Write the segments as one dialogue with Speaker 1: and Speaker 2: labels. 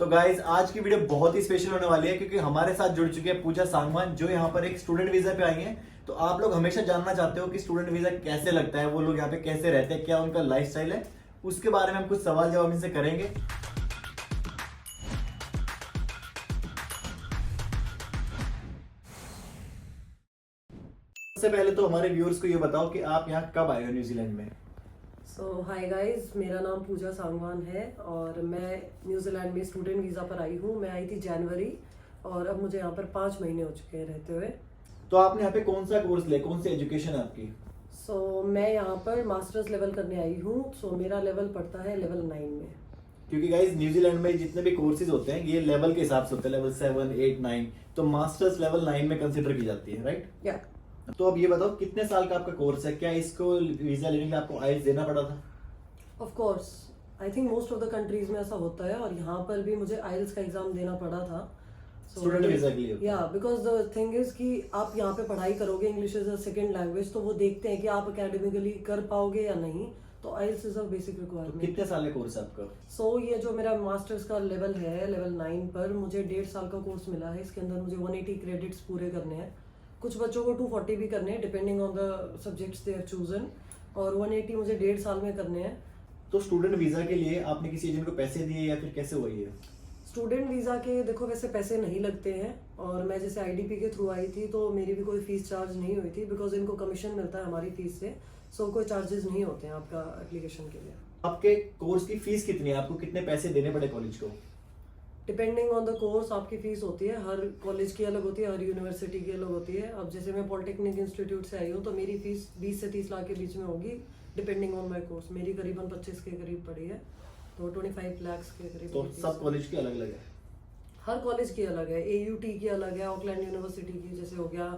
Speaker 1: तो गाइज आज की वीडियो बहुत ही स्पेशल होने वाली है क्योंकि हमारे साथ जुड़ चुके हैं पूजा सांगवान जो यहाँ पर एक स्टूडेंट वीजा पे आई हैं। तो आप लोग हमेशा जानना चाहते हो कि स्टूडेंट वीजा कैसे लगता है, वो लोग यहाँ पे कैसे रहते हैं, क्या उनका लाइफस्टाइल है, उसके बारे में हम कुछ सवाल जवाब इनसे करेंगे। सबसे पहले तो हमारे व्यूअर्स को ये बताओ कि आप यहाँ कब आए हो न्यूजीलैंड में।
Speaker 2: हाय गाइस, मेरा नाम पूजा सांगवान है और मैं न्यूजीलैंड में स्टूडेंट वीज़ा पर आई हूँ। मैं आई थी जनवरी और अब मुझे यहाँ पर 5 महीने हो चुके हैं रहते हुए।
Speaker 1: तो आपने यहाँ पे कौन सा कोर्स लिया, कौन सी एजुकेशन है आपकी?
Speaker 2: मैं यहाँ पर मास्टर्स लेवल करने आई हूँ। मेरा लेवल पड़ता है लेवल 9 में।
Speaker 1: क्योंकि गाइज न्यूजीलैंड में जितने भी कोर्सेज होते हैं ये लेवल के हिसाब से होते हैं, लेवल 7, 8, 9। तो मास्टर्स लेवल 9 में कंसिडर की जाती है, राइट?
Speaker 2: या
Speaker 1: तो अब ये बताओ कितने साल का आपका कोर्स है, क्या इसको वीजा लेने के लिए आपको आइल्स देना पड़ा था?
Speaker 2: Of course, I think most of the countries में ऐसा होता है और यहाँ पर भी मुझे आइल्स का एग्जाम देना पड़ा था।
Speaker 1: स्टूडेंट वीजा के लिए?
Speaker 2: या बिकॉज द थिंग इज कि आप यहाँ पे पढ़ाई करोगे, English is a second language, तो वो देखते हैं कि आप अकेडमिकली कर पाओगे या नहीं। तो आइल्स इज अ बेसिक रिक्वायरमेंट।
Speaker 1: कितने साल का कोर्स है आपका?
Speaker 2: ये जो मेरा मास्टर्स का लेवल है लेवल 9 पर, मुझे 1.5 साल का कोर्स मिला है। इसके अंदर मुझे 180 क्रेडिट्स पूरे करने हैं। कुछ बच्चों को 240 भी करने हैं depending on the subjects they are chosen, और 180 मुझे 1.5 साल में करने हैं।
Speaker 1: तो स्टूडेंट वीजा के लिए आपने किसी एजेंट को पैसे दिए या फिर कैसे हुआ ये?
Speaker 2: स्टूडेंट वीज़ा के देखो वैसे पैसे नहीं लगते हैं, और मैं जैसे आईडीपी के थ्रू आई थी तो मेरी भी कोई फीस चार्ज नहीं हुई थी बिकॉज इनको कमीशन मिलता है हमारी फीस से। कोई चार्जेस नहीं होते हैं आपका एप्लीकेशन के लिए।
Speaker 1: आपके कोर्स की फीस कितनी है, आपको कितने पैसे देने पड़े कॉलेज को?
Speaker 2: डिपेंडिंग ऑन द कोर्स आपकी फीस होती है। हर कॉलेज की अलग होती है, हर यूनिवर्सिटी की अलग होती है। अब जैसे मैं पॉलिटेक्निक इंस्टीट्यूट से आई हूँ तो मेरी फीस 20 से 30 लाख के बीच में होगी डिपेंडिंग ऑन माई कोर्स। मेरी करीबन 25 के करीब पड़ी है, तो 25 लाख के करीब।
Speaker 1: तो सब कॉलेज की अलग अलग है?
Speaker 2: हर कॉलेज की अलग है। AUT की अलग है, ऑकलैंड यूनिवर्सिटी की जैसे हो गया,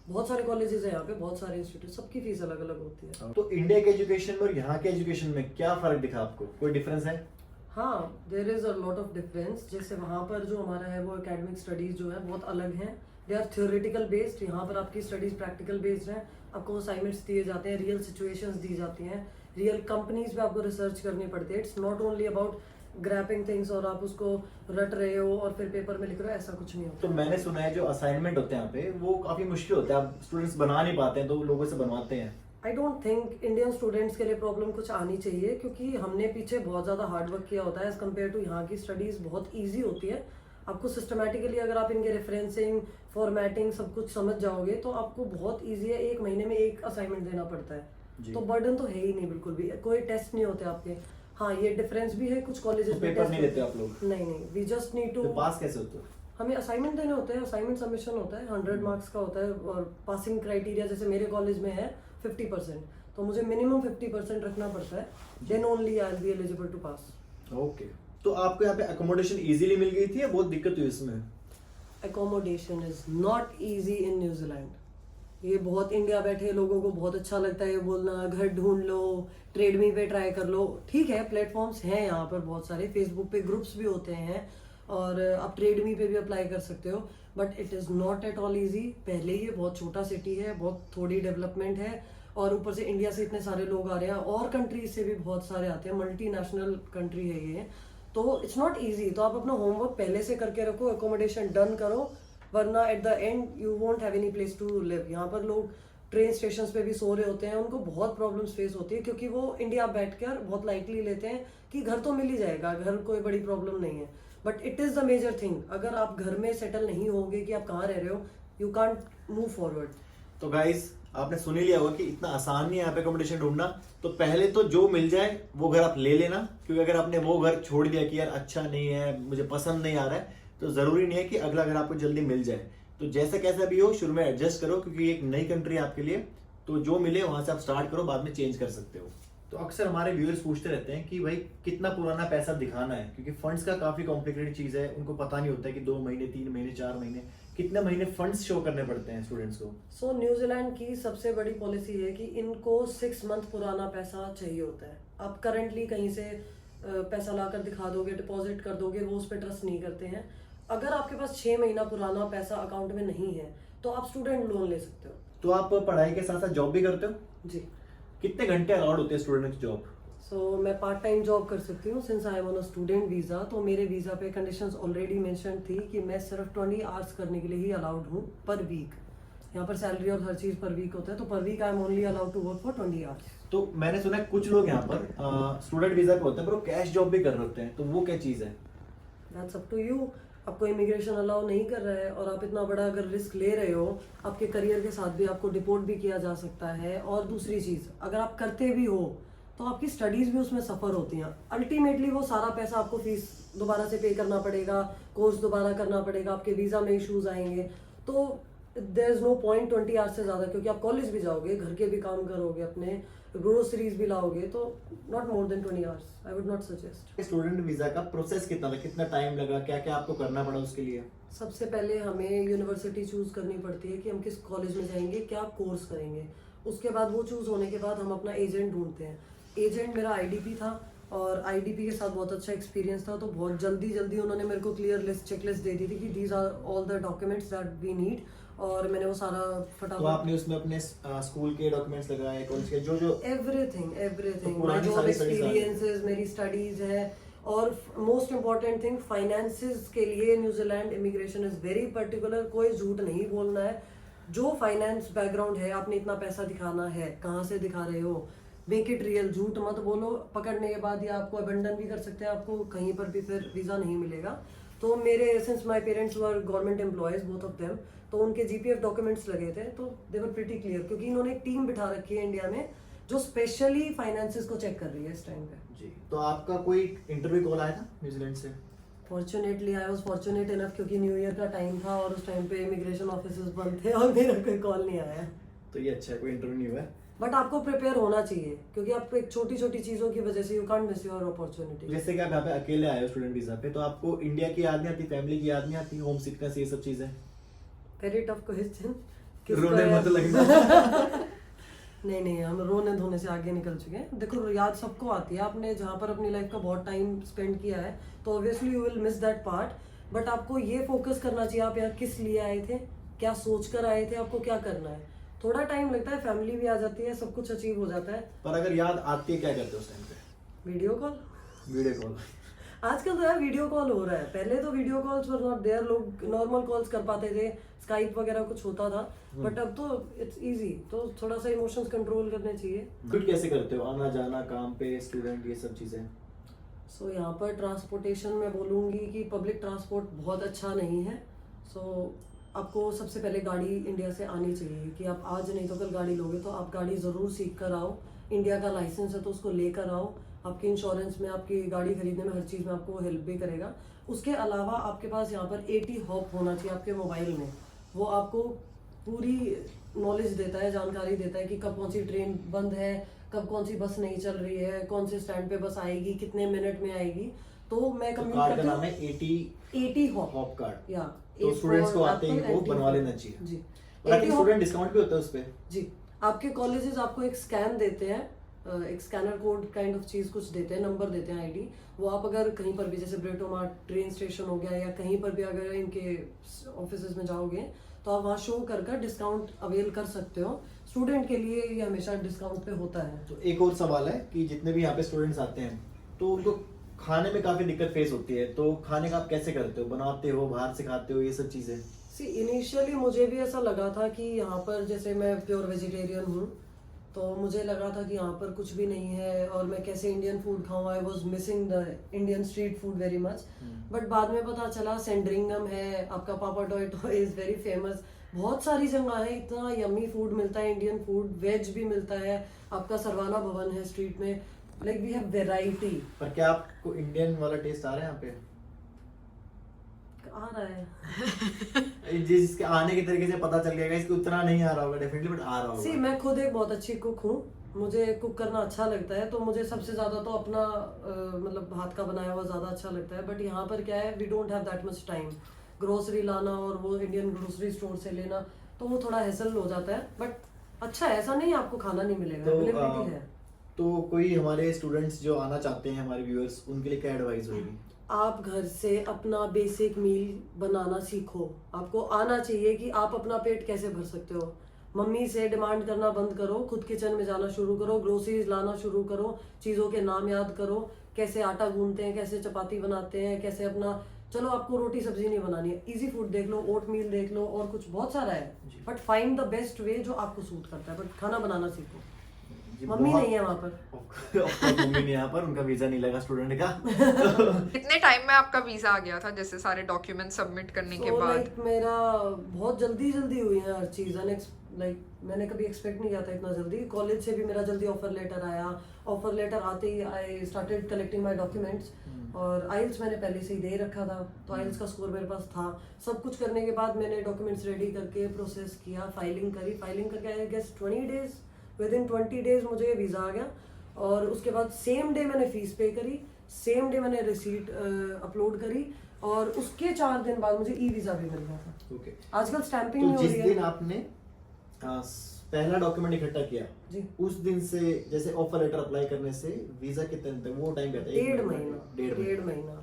Speaker 2: बहुत सारे कॉलेजेस हैं यहाँ पे, बहुत सारे इंस्टीट्यूट, सबकी फीस अलग अलग होती है।
Speaker 1: तो इंडिया के एजुकेशन में और यहाँ के एजुकेशन में क्या फर्क दिखा आपको, कोई डिफरेंस है?
Speaker 2: हाँ, there is a lot of difference. जैसे वहाँ पर जो हमारा है वो एकेडमिक स्टडीज जो है बहुत अलग हैं। They are theoretical based. यहाँ पर आपकी स्टडीज प्रैक्टिकल बेस्ड हैं। आपको असाइनमेंट्स दिए जाते हैं, रियल सिचुएशंस दी जाती हैं, रियल कंपनीज पे आपको रिसर्च करनी पड़ती है। It's not only about grappling things और आप उसको रट रहे हो और फिर पेपर में लिख रहे हो, ऐसा कुछ नहीं होता।
Speaker 1: तो मैंने सुना है जो असाइनमेंट होते हैं यहाँ पे वो काफी मुश्किल होता है, आप स्टूडेंट्स बना नहीं पाते हैं तो लोगों से बनवाते हैं।
Speaker 2: I don't think Indian students के लिए प्रॉब्लम कुछ आनी चाहिए, क्योंकि हमने पीछे बहुत ज़्यादा हार्ड वर्क किया होता है एज कम्पेयर टू यहाँ की स्टडीज़ बहुत ईजी होती है। आपको सिस्टमेटिकली अगर आप इनके रेफरेंसिंग, फॉर्मेटिंग सब कुछ समझ जाओगे तो आपको बहुत ईजी है। 1 महीने में 1 असाइनमेंट देना पड़ता है, तो बर्डन तो है ही नहीं बिल्कुल भी। कोई टेस्ट नहीं होते आपके। हाँ, ये डिफरेंस भी है, कुछ कॉलेजेस में
Speaker 1: पेपर नहीं देते आप लोग?
Speaker 2: नहीं, वी जस्ट नीड टू।
Speaker 1: तो पास कैसे होते हो?
Speaker 2: हमें असाइनमेंट देने होते हैं, असाइनमेंट सबमिशन होता है, 100 मार्क्स का होता है, और पासिंग क्राइटेरिया जैसे मेरे कॉलेज में है 50%, तो मुझे मिनिमम 50% रखना पड़ता है, then only I will be eligible to pass.
Speaker 1: Okay. तो आपको यहाँ पे अकोमोडेशन इजीली मिल गई थी या बहुत दिक्कत हुई इसमें?
Speaker 2: Accommodation is not easy in New Zealand. ये बहुत, इंडिया बैठे लोगों को बहुत अच्छा लगता है ये बोलना, घर ढूंढ लो, ट्रेडमी पे ट्राई कर लो। ठीक है, प्लेटफॉर्म्स हैं यहाँ पर बहुत सारे, फेसबुक पे ग्रुप्स भी होते हैं और आप ट्रेडमी पे भी अप्लाई कर सकते हो, but it is not at all easy. पहले ये बहुत छोटा सिटी है, बहुत थोड़ी डेवलपमेंट है, और ऊपर से इंडिया से इतने सारे लोग आ रहे हैं और कंट्रीज से भी बहुत सारे आते हैं, मल्टीनेशनल कंट्री है ये, तो इट्स नॉट ईजी। तो आप अपना होमवर्क पहले से करके रखो, एकोमोडेशन डन करो, वरना at the end you won't have any place to live. यहाँ पर लोग ट्रेन स्टेशन पे भी सो रहे होते हैं, उनको बहुत प्रॉब्लम्स फेस होती है, क्योंकि वो इंडिया बैठकर बहुत लाइटली लेते हैं कि घर तो मिल ही जाएगा, घर कोई बड़ी प्रॉब्लम नहीं है, but it is the major thing. अगर आप घर में सेटल नहीं होगे कि आप कहाँ रह रहे हो, यू कांट मूव फॉरवर्ड।
Speaker 1: तो गाइस आपने सुन ही लिया होगा कि इतना आसान नहीं है यहाँ पे अकोमोडेशन ढूंढना। तो पहले तो जो मिल जाए वो घर आप ले लेना, क्योंकि अगर आपने वो घर छोड़ दिया कि यार अच्छा नहीं है, मुझे पसंद नहीं आ रहा है, तो जरूरी नहीं है कि अगला घर आपको जल्दी मिल जाए। तो जैसा कैसा भी हो शुरू में एडजस्ट करो, क्योंकि एक नई कंट्री है आपके लिए, तो जो मिले वहां से आप स्टार्ट करो, बाद में चेंज कर सकते हो। तो अक्सर हमारे व्यूअर्स पूछते रहते हैं कि भाई कितना पुराना पैसा दिखाना है, क्योंकि फंड्स का काफी कॉम्प्लिकेटेड चीज है, उनको पता नहीं होता है कि 2 महीने, 3 महीने, 4 महीने, कितने महीने फंड्स शो करने पड़ते हैं स्टूडेंट्स को।
Speaker 2: न्यूजीलैंड की सबसे बड़ी पॉलिसी है कि इनको 6 मंथ पुराना पैसा चाहिए होता है। आप करंटली कहीं से पैसा लाकर दिखा दोगे, डिपॉजिट कर दोगे, वो उस पर ट्रस्ट नहीं करते हैं। अगर आपके पास 6 महीना पुराना पैसा अकाउंट में नहीं है तो आप स्टूडेंट लोन ले सकते हो।
Speaker 1: तो आप पढ़ाई के साथ साथ जॉब भी करते हो?
Speaker 2: जी।
Speaker 1: कितने घंटे अलाउड होते हैं स्टूडेंट की जॉब?
Speaker 2: सो मैं पार्ट टाइम जॉब कर सकती हूँ since I am on a student visa. तो मेरे वीज़ा पे कंडीशंस ऑलरेडी मेंशन थी कि मैं सिर्फ 20 आवर्स करने के लिए ही अलाउड हूँ पर वीक। यहाँ पर सैलरी और हर चीज़ पर वीक होता है, तो per week I am only allowed to work for 20 hours.
Speaker 1: तो मैंने सुना है कुछ लोग यहाँ पर स्टूडेंट वीजा पे होते हैं पर वो कैश जॉब भी कर रहे होते हैं, तो वो क्या चीज़ है?
Speaker 2: That's up to you. आपको इमिग्रेशन अलाउ नहीं कर रहा है और आप इतना बड़ा अगर रिस्क ले रहे हो, आपके करियर के साथ भी आपको डिपोर्ट भी किया जा सकता है। और दूसरी चीज़, अगर आप करते भी हो तो आपकी स्टडीज़ भी उसमें सफ़र होती हैं। अल्टीमेटली वो सारा पैसा आपको फीस दोबारा से पे करना पड़ेगा, कोर्स दोबारा करना पड़ेगा, आपके वीज़ा में इश्यूज आएंगे। तो there is no point 20 hours से ज़्यादा, क्योंकि आप कॉलेज भी जाओगे, घर के भी काम करोगे, अपने ग्रोसरीज भी लाओगे, तो not more than 20 hours I would not suggest.
Speaker 1: Student visa का प्रोसेस कितना था, कितना टाइम लगा, क्या क्या आपको करना पड़ा उसके लिए?
Speaker 2: सबसे पहले हमें यूनिवर्सिटी चूज करनी पड़ती है कि हम किस कॉलेज में जाएंगे, क्या कोर्स करेंगे। उसके बाद वो चूज होने के बाद हम अपना एजेंट ढूंढते हैं। एजेंट मेरा आईडीपी था और आईडीपी के साथ बहुत अच्छा एक्सपीरियंस था, तो बहुत जल्दी उन्होंने मेरे को क्लियर लिस्ट चेकलिस्ट दे दी थी कि these are all the documents that we need, और मैंने वो सारा
Speaker 1: तो
Speaker 2: फटाफट
Speaker 1: आपने उसमें अपने स्कूल के डॉक्यूमेंट्स लगाए, कॉलेज के जो
Speaker 2: एवरीथिंग
Speaker 1: तो
Speaker 2: माय
Speaker 1: पुरानी
Speaker 2: जॉब
Speaker 1: सारी studies आ गई।
Speaker 2: एक्सपीरियंसेस, मेरी स्टडीज है। और मोस्ट इम्पॉर्टेंट थिंग, फाइनेंसेस के लिए New Zealand immigration is very particular. कोई झूठ नहीं बोलना है। जो फाइनेंस बैकग्राउंड है, आपने इतना पैसा दिखाना है, कहाँ से दिखा रहे हो, मेक इट रियल, झूठ मत बोलो। पकड़ने के बाद या आपको अबंडन भी कर सकते हैं, आपको कहीं पर भी फिर वीज़ा नहीं मिलेगा। तो मेरे since my parents were government employees both of them, तो उनके जीपीएफ डॉक्यूमेंट्स लगे थे, तो दे वर प्रीटी क्लियर, क्योंकि इन्होंने एक टीम बिठा रखी है इंडिया में जो स्पेशली फाइनेंसेस को चेक कर रही है इस टाइम पे।
Speaker 1: जी। तो आपका कोई इंटरव्यू कॉल आया था न्यूजीलैंड से?
Speaker 2: Fortunately I was fortunate enough, क्योंकि न्यू ईयर का टाइम था और उस टाइम पे इमिग्रेशन ऑफिसेज बंद थे और मेरा कोई कॉल नहीं आया।
Speaker 1: तो ये अच्छा है, कोई इंटरव्यू नहीं हुआ है।
Speaker 2: बट आपको प्रिपेयर होना चाहिए, क्योंकि आप एक छोटी छोटी चीज़ों की वजह से you can't miss your opportunity.
Speaker 1: जैसे कि आप यहाँ पे अकेले आए हो स्टूडेंट वीजा पे, तो आपको इंडिया की याद नहीं आती, फैमिली की याद नहीं आती, होम सिकनेस, ये सब चीजें?
Speaker 2: Very tough question.
Speaker 1: रोने मत लगना।
Speaker 2: नहीं, हम रोने धोने से आगे निकल चुके हैं। देखो, याद सबको आती है। आपने जहाँ पर अपनी लाइफ का बहुत टाइम स्पेंड किया है, तो obviously you will miss that part. But आपको ये फोकस करना चाहिए, आप यहाँ किस लिए आए थे, क्या सोच कर आए थे, आपको क्या करना है। थोड़ा टाइम लगता है, फैमिली भी आ जाती है, सब कुछ अचीव हो जाता है।
Speaker 1: पर अगर याद आती है, क्या करते हो उस टाइम पे?
Speaker 2: Video call.
Speaker 1: Video call.
Speaker 2: आजकल तो यार वीडियो कॉल हो रहा है, पहले तो video calls were not there, लोग नॉर्मल कॉल्स कर पाते थे, स्काइप वगैरह कुछ होता था। बट अब तो इट्स इजी, तो थोड़ा सा इमोशंस कंट्रोल करने चाहिए।
Speaker 1: गुड कैसे करते हो, आना जाना, काम पे, स्टूडेंट, ये सब चीजें?
Speaker 2: सो यहाँ पर ट्रांसपोर्टेशन मैं बोलूँगी कि पब्लिक ट्रांसपोर्ट बहुत अच्छा नहीं है। सो आपको सबसे पहले गाड़ी इंडिया से आनी चाहिए, कि आप आज नहीं तो कल गाड़ी लोगे, तो आप गाड़ी ज़रूर सीख कर आओ। इंडिया का लाइसेंस है तो उसको लेकर आओ, आपके इंश्योरेंस में, आपकी गाड़ी खरीदने में, हर चीज़ में आपको हेल्प भी करेगा। उसके अलावा आपके पास यहाँ पर AT हॉप होना चाहिए आपके मोबाइल में। वो आपको पूरी नॉलेज देता है, जानकारी देता है कि कब कौन सी ट्रेन बंद है, कब कौन सी बस नहीं चल रही है, कौन से स्टैंड पे बस आएगी, कितने मिनट में आएगी। तो मैं
Speaker 1: तो
Speaker 2: कम्यूट
Speaker 1: कार्ड का
Speaker 2: करती
Speaker 1: नाम
Speaker 2: हूँ
Speaker 1: है
Speaker 2: AT हॉप।
Speaker 1: Hop card.
Speaker 2: या
Speaker 1: तो स्टूडेंट्स को आते ही वो बनवा लेना चाहिए।
Speaker 2: जी,
Speaker 1: और I think
Speaker 2: AT hop.
Speaker 1: Student discount भी होता है उस पे।
Speaker 2: जी, आपके कॉलेजेस आपको एक स्कैन देते हैं, एक स्कैनर कोड काइंड ऑफ चीज कुछ देते हैं, नंबर देते हैं, आईडी। वो आप अगर कहीं पर भी, जैसे ब्रेटोमार्ट ट्रेन स्टेशन हो गया, या कहीं पर भी अगर इनके ऑफिसेज में जाओगे, तो आप वहाँ शो कर डिस्काउंट अवेल कर सकते हो। स्टूडेंट के लिए ये हमेशा डिस्काउंट पे होता है।
Speaker 1: तो एक और सवाल है कि जितने भी यहाँ पे स्टूडेंट्स आते हैं, तो उनको खाने में काफी दिक्कत फेस होती है, तो खाने का आप कैसे करते हो, बनाते हो, बाहर से खाते हो, ये सब चीजें?
Speaker 2: सी इनिशियली मुझे भी ऐसा लगा था कि यहाँ पर, जैसे मैं प्योर वेजिटेरियन हूँ, तो मुझे लगा था कि यहाँ पर कुछ भी नहीं है और मैं कैसे इंडियन फूड खाऊं। I was missing the Indian street food very much. But बाद में पता चला सेंड्रिंगम है, आपका पापा टोय इज वेरी फेमस, बहुत सारी जगह है, इतना यम्मी फूड मिलता है, इंडियन फूड, वेज भी मिलता है। आपका सरवाना भवन है स्ट्रीट में, लाइक वी हैव वेराइटी।
Speaker 1: पर क्या आपको इंडियन वाला टेस्ट आ रहा है यहाँ पे?
Speaker 2: आ रहा है।
Speaker 1: जिसके आने के तरीके से पता चल गया, इसको उतना नहीं आ रहा होगा डेफिनेटली, बट आ रहा होगा।
Speaker 2: सी मैं खुद एक बहुत अच्छी कुक हूँ, मुझे कुक करना अच्छा लगता है, तो मुझे सबसे ज्यादा तो अपना मतलब हाथ का बनाया हुआ ज्यादा अच्छा लगता है। बट यहाँ पर क्या है, we don't have that much time, grocery लाना और वो इंडियन ग्रोसरी स्टोर से लेना, तो वो थोड़ा हैसल हो जाता है। बट अच्छा है, ऐसा नहीं आपको खाना नहीं मिलेगा,
Speaker 1: तो,
Speaker 2: अवेलेबिलिटी है।
Speaker 1: तो कोई हमारे स्टूडेंट्स जो आना चाहते हैं, हमारे व्यूअर्स, उनके लिए क्या एडवाइस होगी?
Speaker 2: आप घर से अपना बेसिक मील बनाना सीखो। आपको आना चाहिए कि आप अपना पेट कैसे भर सकते हो। मम्मी से डिमांड करना बंद करो, खुद किचन में जाना शुरू करो, ग्रोसरीज लाना शुरू करो, चीजों के नाम याद करो, कैसे आटा गूंथते हैं, कैसे चपाती बनाते हैं, कैसे अपना, चलो आपको रोटी सब्जी नहीं बनानी है, इजी फूड देख लो, ओट मील देख लो, और कुछ बहुत सारा है, but find the best way जो आपको सूट करता है, बट खाना बनाना सीखो। मम्मी नहीं है वहाँ पर।
Speaker 1: मम्मी नहीं यहाँ पर, उनका वीजा नहीं लगा स्टूडेंट का।
Speaker 3: कितने टाइम में आपका वीजा आ गया था, जैसे सारे डॉक्यूमेंट सबमिट करने के बाद?
Speaker 2: लाइक मेरा बहुत जल्दी हुई है हर चीज, लाइक मैंने कभी एक्सपेक्ट नहीं किया था इतना जल्दी। कॉलेज से भी मेरा जल्दी ऑफर लेटर आया, ऑफर लेटर आते ही I started collecting my documents, और आइल्स मैंने पहले से ही दे रखा था, तो आइल्स का स्कोर मेरे पास था। सब कुछ करने के बाद मैंने डॉक्यूमेंट्स रेडी करके प्रोसेस किया, फाइलिंग करके I guess 20 days, within 20 days मुझे वीज़ा आ गया। और उसके बाद सेम डे मैंने फीस पे करी, सेम डे मैंने रिसीट अपलोड करी, और उसके 4 दिन बाद मुझे ई वीज़ा भी मिल गया था।
Speaker 1: ओके।
Speaker 2: आजकल स्टैंपिंग
Speaker 1: तो
Speaker 2: नहीं हो
Speaker 1: जिस
Speaker 2: रही है।
Speaker 1: दिन आपने पहला डॉक्यूमेंट इकट्ठा किया
Speaker 2: जी।
Speaker 1: उस दिन से जैसे ऑफर लेटर अप्लाई करने से वीजा कितने दिन तक, वो टाइम कहता है
Speaker 2: 1.5 महीना।
Speaker 1: डेढ़
Speaker 2: महीना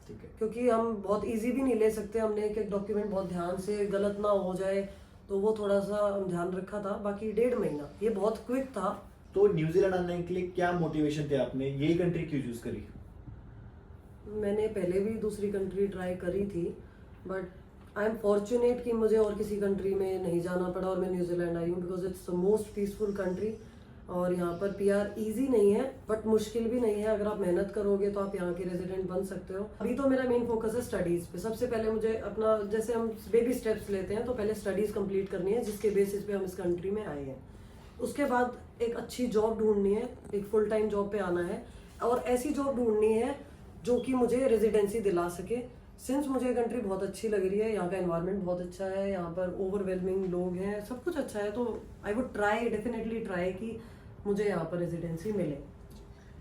Speaker 1: ठीक है।
Speaker 2: क्योंकि हम बहुत इजी भी नहीं ले सकते, हमने एक एक डॉक्यूमेंट बहुत ध्यान से गलत ना हो जाए, तो वो थोड़ा सा ध्यान रखा था। बाकी 1.5 महीना ये बहुत क्विक था।
Speaker 1: तो न्यूजीलैंड आने के लिए क्या मोटिवेशन थे, आपने यही कंट्री क्यों चूज करी?
Speaker 2: मैंने पहले भी दूसरी कंट्री ट्राई करी थी, बट आई एम फॉर्चुनेट कि मुझे और किसी कंट्री में नहीं जाना पड़ा और मैं न्यूजीलैंड आई हूँ, because it's the most peaceful country. और यहाँ पर पीआर इजी नहीं है, बट मुश्किल भी नहीं है। अगर आप मेहनत करोगे तो आप यहाँ के रेजिडेंट बन सकते हो। अभी तो मेरा मेन फोकस है स्टडीज पे। सबसे पहले मुझे अपना, जैसे हम बेबी स्टेप्स लेते हैं, तो पहले स्टडीज कंप्लीट करनी है, जिसके बेसिस पे हम इस कंट्री में आए हैं। उसके बाद एक अच्छी जॉब ढूंढनी है, एक फुल टाइम जॉब पे आना है, और ऐसी जॉब ढूंढनी है जो कि मुझे रेजिडेंसी दिला सके। सिंस मुझे ये कंट्री बहुत अच्छी लग रही है, यहाँ का एनवायरनमेंट बहुत अच्छा है, यहाँ पर ओवरवेलमिंग लोग हैं, सब कुछ अच्छा है, तो I would try, definitely try कि मुझे यहाँ पर रेजिडेंसी मिले।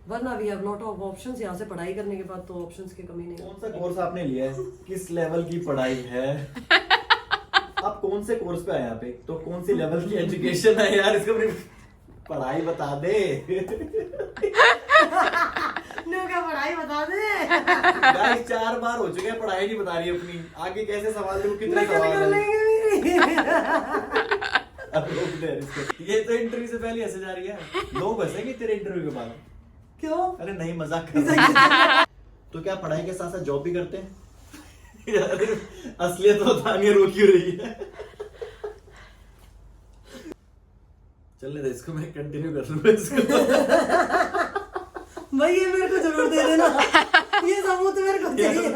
Speaker 2: वरना we have lot of options. यहाँ से पढ़ाई करने के बाद तो ऑप्शंस की कमी नहीं
Speaker 1: कौन
Speaker 2: होती।
Speaker 1: सा कोर्स आपने लिया है, किस लेवल की पढ़ाई है? आप कौन से कोर्स पे आए यहाँ पे, तो कौन सी लेवल की एजुकेशन है यार, इसको अपनी पढ़ाई बता दे।
Speaker 2: क्या पढ़ाई बता दे।
Speaker 1: गाइस 4 बार हो चुके हैं, पढ़ाई नहीं बता रही अपनी, आगे कैसे सवाल दूं, कितने
Speaker 2: नकल
Speaker 1: सवाल
Speaker 2: कर
Speaker 1: हैं?
Speaker 2: लेंगे मेरी।
Speaker 1: अब रोक दे इसको। ये तो इंटरव्यू से पहले ऐसे जा रही है, लोग हंसेंगे तेरे इंटरव्यू के बाद।
Speaker 2: क्यों?
Speaker 1: अरे नहीं, मजाक कर रहा हूं। तो क्या पढ़ाई के साथ साथ जॉब भी करते हैं? यार असलियत तो बतानी रो क्यों रही है? चलने दे इसको, मैं कंटिन्यू कर लूंगा इसको।
Speaker 2: भाई ये मेरे को जरूर दे देना, ये सबूत मेरे को चाहिए।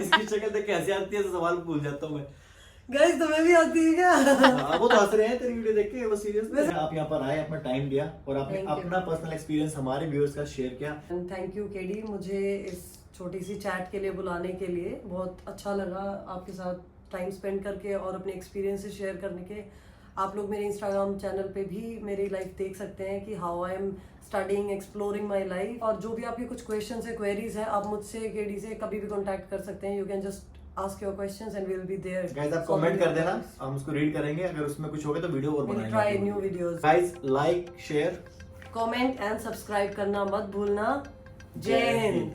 Speaker 1: इसकी शक्ल देख कैसे आती है, तो सवाल भूल जाता हूँ मैं।
Speaker 2: गाइस तुम्हें भी आती है क्या?
Speaker 1: हाँ, वो तो हंस रहे हैं तेरी वीडियो देख के, वो सीरियस। आप यहाँ पर आए, अपना टाइम दिया, और आपने
Speaker 2: Thank you.
Speaker 1: अपना पर्सनल एक्सपीरियंस हमारे व्यूअर्स का शेयर किया।
Speaker 2: थैंक यू केडी, मुझे इस छोटी सी चैट के लिए बुलाने के लिए बहुत अच्छा लगा, आपके साथ टाइम स्पेंड करके और अपने एक्सपीरियंसेस शेयर करने के। आप लोग मेरे इंस्टाग्राम चैनल पे भी मेरी लाइफ देख सकते हैं कि how I am studying, exploring my life. और जो भी आपकी कुछ क्वेश्चन है, क्वेरीज है, आप मुझसे केडी से कभी भी कॉन्टैक्ट कर सकते हैं। You can just ask your questions and we will be there.
Speaker 1: Guys आप कमेंट कर देना, हम उसको रीड करेंगे, अगर उसमें कुछ होगा तो वीडियो और
Speaker 2: We'll
Speaker 1: बनाएंगे।
Speaker 2: try new videos.
Speaker 1: Guys like, share,
Speaker 2: comment and subscribe करना मत भूलना। जय हिंद।